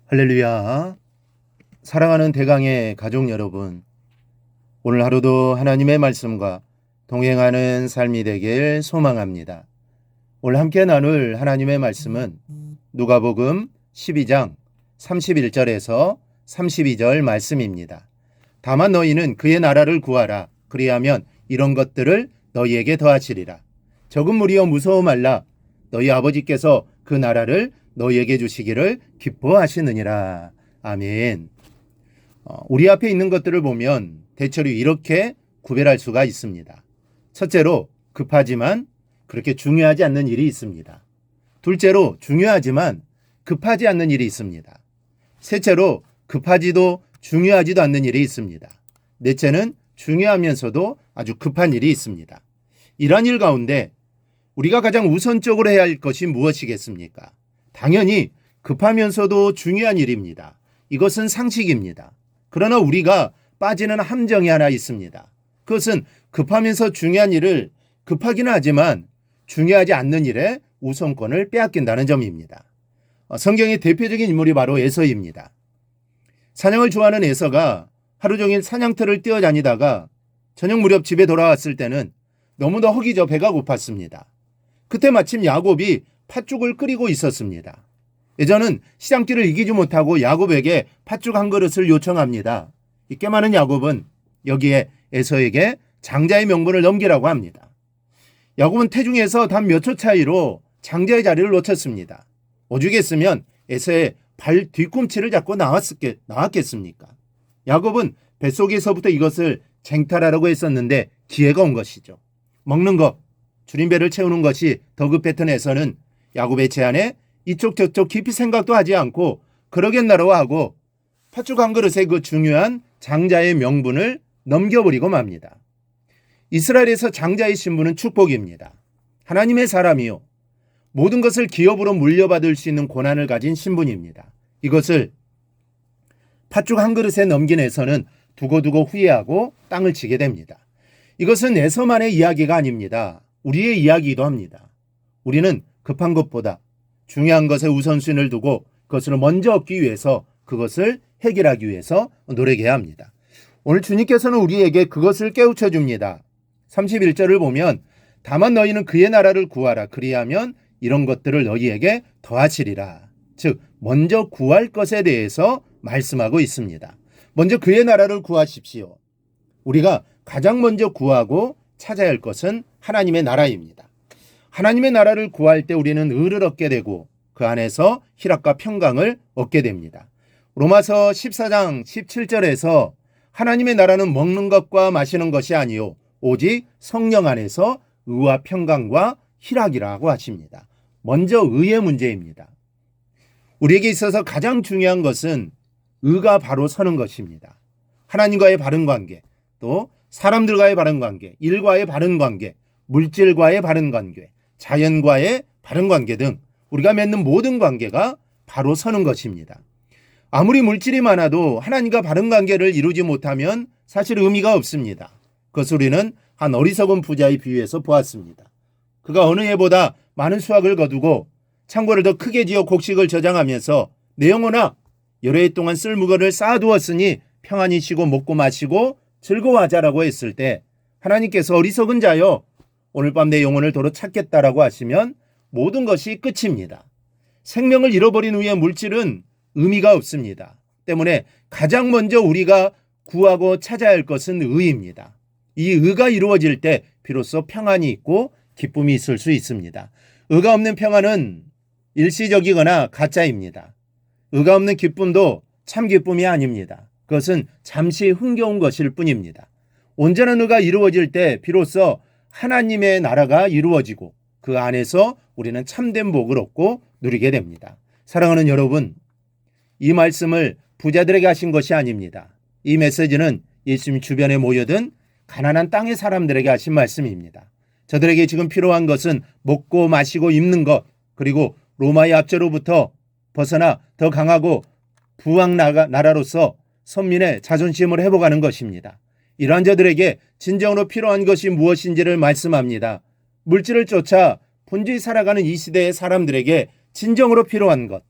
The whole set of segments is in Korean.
할렐루야. 사랑하는 대강의 가족 여러분, 오늘 하루도 하나님의 말씀과 동행하는 삶이 되길 소망합니다. 오늘 함께 나눌 하나님의 말씀은 누가복음 12장 31절에서 32절 말씀입니다. 다만 너희는 그의 나라를 구하라. 그리하면 이런 것들을 너희에게 더하시리라. 적은 무리여 무서워 말라. 너희 아버지께서 그 나라를 너희에게 주시기를 기뻐하시느니라. 아멘. 우리 앞에 있는 것들을 보면 대체로 이렇게 구별할 수가 있습니다. 첫째로 급하지만 그렇게 중요하지 않는 일이 있습니다. 둘째로 중요하지만 급하지 않는 일이 있습니다. 셋째로 급하지도 중요하지도 않는 일이 있습니다. 넷째는 중요하면서도 아주 급한 일이 있습니다. 이러한 일 가운데 우리가 가장 우선적으로 해야 할 것이 무엇이겠습니까? 당연히 급하면서도 중요한 일입니다. 이것은 상식입니다. 그러나 우리가 빠지는 함정이 하나 있습니다. 그것은 급하면서 중요한 일을 급하기는 하지만 중요하지 않는 일에 우선권을 빼앗긴다는 점입니다. 성경의 대표적인 인물이 바로 에서입니다. 사냥을 좋아하는 에서가 하루 종일 사냥터를 뛰어다니다가 저녁 무렵 집에 돌아왔을 때는 너무도 허기져 배가 고팠습니다. 그때 마침 야곱이 팥죽을 끓이고 있었습니다. 에서는 시장길을 이기지 못하고 야곱에게 팥죽 한 그릇을 요청합니다. 이 꽤 많은 야곱은 여기에 에서에게 장자의 명분을 넘기라고 합니다. 야곱은 태중에서 단 몇 초 차이로 장자의 자리를 놓쳤습니다. 오죽했으면 에서의 발 뒤꿈치를 잡고 나왔겠습니까? 야곱은 뱃속에서부터 이것을 쟁탈하라고 했었는데 기회가 온 것이죠. 먹는 것, 줄임배를 채우는 것이 더 급했던 에서는 야곱의 제안에 이쪽 저쪽 깊이 생각도 하지 않고 그러겠나라고 하고 팥죽 한 그릇에 그 중요한 장자의 명분을 넘겨버리고 맙니다. 이스라엘에서 장자의 신분은 축복입니다. 하나님의 사람이요, 모든 것을 기업으로 물려받을 수 있는 권한을 가진 신분입니다. 이것을 팥죽 한 그릇에 넘긴 에서는 두고두고 후회하고 땅을 치게 됩니다. 이것은 에서만의 이야기가 아닙니다. 우리의 이야기이기도 합니다. 우리는 급한 것보다 중요한 것에 우선순위를 두고 그것을 먼저 얻기 위해서, 그것을 해결하기 위해서 노력해야 합니다. 오늘 주님께서는 우리에게 그것을 깨우쳐 줍니다. 31절을 보면 다만 너희는 그의 나라를 구하라. 그리하면 이런 것들을 너희에게 더하시리라. 즉 먼저 구할 것에 대해서 말씀하고 있습니다. 먼저 그의 나라를 구하십시오. 우리가 가장 먼저 구하고 찾아야 할 것은 하나님의 나라입니다. 하나님의 나라를 구할 때 우리는 의를 얻게 되고 그 안에서 희락과 평강을 얻게 됩니다. 로마서 14장 17절에서 하나님의 나라는 먹는 것과 마시는 것이 아니요 오직 성령 안에서 의와 평강과 희락이라고 하십니다. 먼저 의의 문제입니다. 우리에게 있어서 가장 중요한 것은 의가 바로 서는 것입니다. 하나님과의 바른 관계, 또 사람들과의 바른 관계, 일과의 바른 관계, 물질과의 바른 관계, 자연과의 바른 관계 등 우리가 맺는 모든 관계가 바로 서는 것입니다. 아무리 물질이 많아도 하나님과 바른 관계를 이루지 못하면 사실 의미가 없습니다. 그것을 우리는 한 어리석은 부자의 비유에서 보았습니다. 그가 어느 해보다 많은 수확을 거두고 창고를 더 크게 지어 곡식을 저장하면서 내 영혼아 여러 해 동안 쓸 물건을 쌓아두었으니 평안히 쉬고 먹고 마시고 즐거워하자라고 했을 때 하나님께서 어리석은 자여 오늘 밤 내 영혼을 도로 찾겠다라고 하시면 모든 것이 끝입니다. 생명을 잃어버린 후에 물질은 의미가 없습니다. 때문에 가장 먼저 우리가 구하고 찾아야 할 것은 의입니다. 이 의가 이루어질 때 비로소 평안이 있고 기쁨이 있을 수 있습니다. 의가 없는 평안은 일시적이거나 가짜입니다. 의가 없는 기쁨도 참 기쁨이 아닙니다. 그것은 잠시 흥겨운 것일 뿐입니다. 온전한 의가 이루어질 때 비로소 하나님의 나라가 이루어지고 그 안에서 우리는 참된 복을 얻고 누리게 됩니다. 사랑하는 여러분, 이 말씀을 부자들에게 하신 것이 아닙니다. 이 메시지는 예수님 주변에 모여든 가난한 땅의 사람들에게 하신 말씀입니다. 저들에게 지금 필요한 것은 먹고 마시고 입는 것, 그리고 로마의 압제로부터 벗어나 더 강하고 부왕 나라로서 선민의 자존심을 회복하는 것입니다. 이러한 자들에게 진정으로 필요한 것이 무엇인지를 말씀합니다. 물질을 쫓아 분주히 살아가는 이 시대의 사람들에게 진정으로 필요한 것,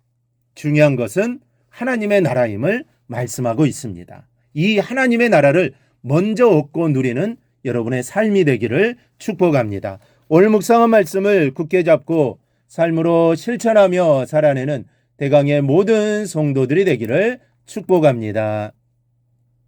중요한 것은 하나님의 나라임을 말씀하고 있습니다. 이 하나님의 나라를 먼저 얻고 누리는 여러분의 삶이 되기를 축복합니다. 오늘 묵상한 말씀을 굳게 잡고 삶으로 실천하며 살아내는 대강의 모든 성도들이 되기를 축복합니다.